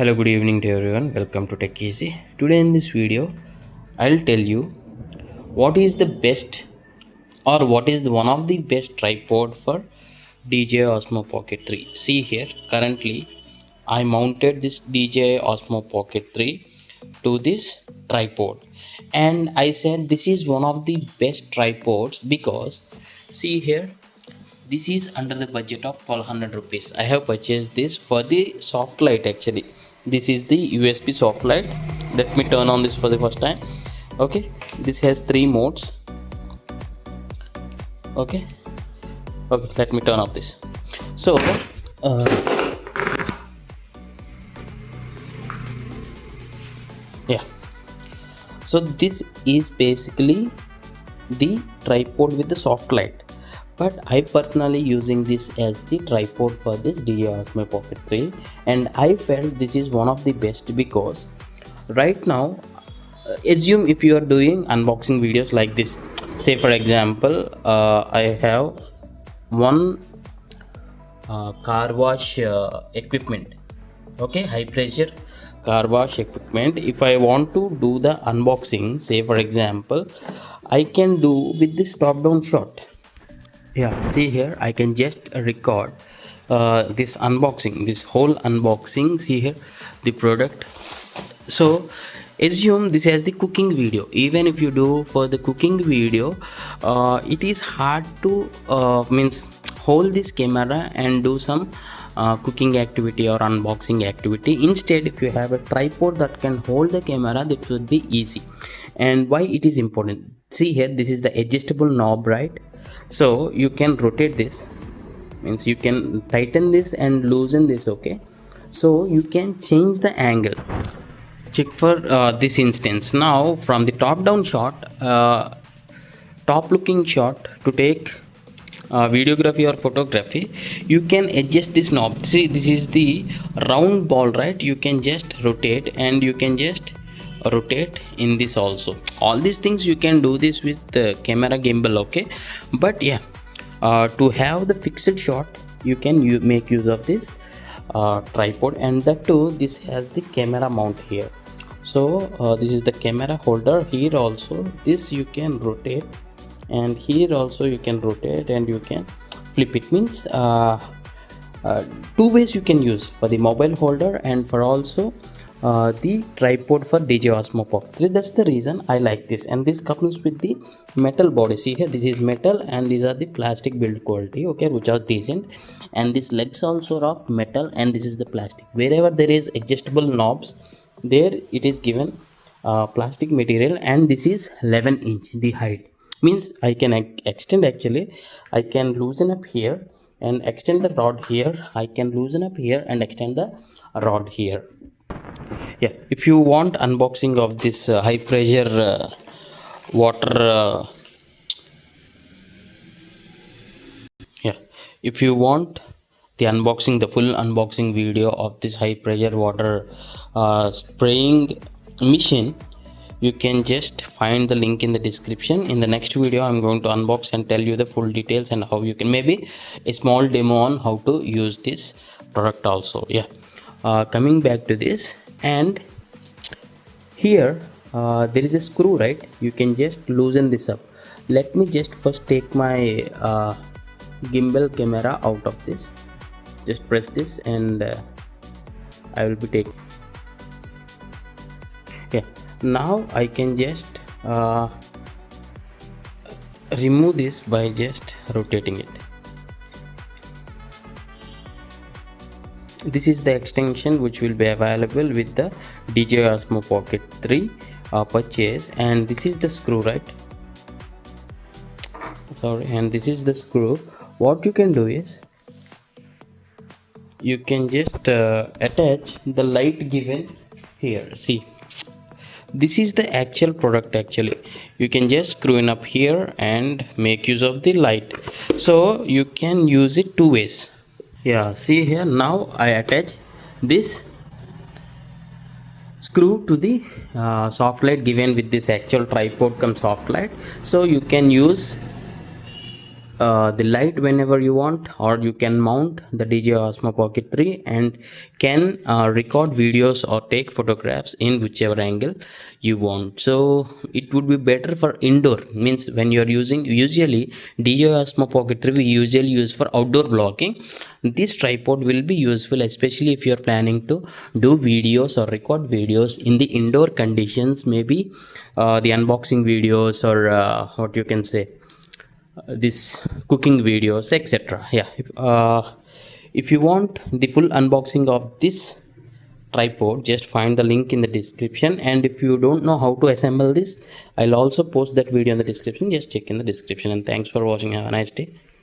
Hello, good evening to everyone. Welcome to Tech Easy. Today in this video I'll tell you what is the best or what is one of the best tripod for DJI Osmo Pocket 3. See here, currently I mounted this DJI Osmo Pocket 3 to this tripod, and I said this is one of the best tripods because see here, this is under the budget of 1200 rupees. I have purchased this for the soft light. Actually, this is the USB soft light. Let me turn on this for the first time. Okay, this has 3 modes. Okay, let me turn off this. So yeah, so this is basically the tripod with the soft light, but I personally using this as the tripod for this DJI Osmo Pocket 3, and I felt this is one of the best because right now, assume if you are doing unboxing videos like this. Say for example, I have one car wash equipment. Okay, high pressure car wash equipment. If I want to do the unboxing, say for example, I can do with this top down shot. Yeah, see here, I can just record this unboxing, this whole unboxing. See here the product. So assume this as the cooking video. Even if you do for the cooking video, it is hard to means hold this camera and do some cooking activity or unboxing activity. Instead, if you have a tripod that can hold the camera, that would be easy. And why it is important, see here, this is the adjustable knob, right? So you can rotate this, means you can tighten this and loosen this. Okay, so you can change the angle. Check for this instance. Now from the top down shot, top looking shot, to take videography or photography, you can adjust this knob. See, this is the round ball, right? You can just rotate, and you can just rotate in this also. All these things you can do this with the camera gimbal. Okay, but yeah, to have the fixed shot, you can make use of this tripod, and that too, this has the camera mount here. So this is the camera holder. Here also this you can rotate, and here also you can rotate, and you can flip. It means 2 ways you can use, for the mobile holder and for also the tripod for DJI Osmo Pocket 3. That's the reason I like this. And this comes with the metal body. See here, this is metal, and these are the plastic build quality, okay, which are decent. And these legs also are of metal, and this is the plastic. Wherever there is adjustable knobs, there it is given plastic material, and this is 11-inch the height. Means I can extend, actually I can loosen up here and extend the rod here. I can loosen up here and extend the rod here. Yeah, if you want unboxing of this high pressure water if you want the unboxing, the full unboxing video of this high pressure water spraying machine, you can just find the link in the description. In the next video, I'm going to unbox and tell you the full details and how you can, maybe a small demo on how to use this product also. Yeah, coming back to this, and here there is a screw, right? You can just loosen this up. Let me just first take my gimbal camera out of this. Just press this, and I will be taking. Yeah, now I can just remove this by just rotating it. This is the extension which will be available with the DJI Osmo Pocket 3 purchase, and this is the screw, right? Sorry, and this is the screw. What you can do is, you can just attach the light given here. See, this is the actual product. Actually, you can just screw in up here and make use of the light. So you can use it 2 ways. Yeah, see here, now I attach this screw to the soft light given with this actual tripod come soft light. So you can use the light whenever you want, or you can mount the DJI Osmo Pocket 3 and can record videos or take photographs in whichever angle you want. So it would be better for indoor, means when you are using, usually DJI Osmo Pocket 3 we usually use for outdoor vlogging. This tripod will be useful especially if you are planning to do videos or record videos in the indoor conditions, maybe the unboxing videos, or what you can say, this cooking videos, etc. Yeah, if you want the full unboxing of this tripod, just find the link in the description, and if you don't know how to assemble this, I'll also post that video in the description. Just check in the description, and thanks for watching. Have a nice day.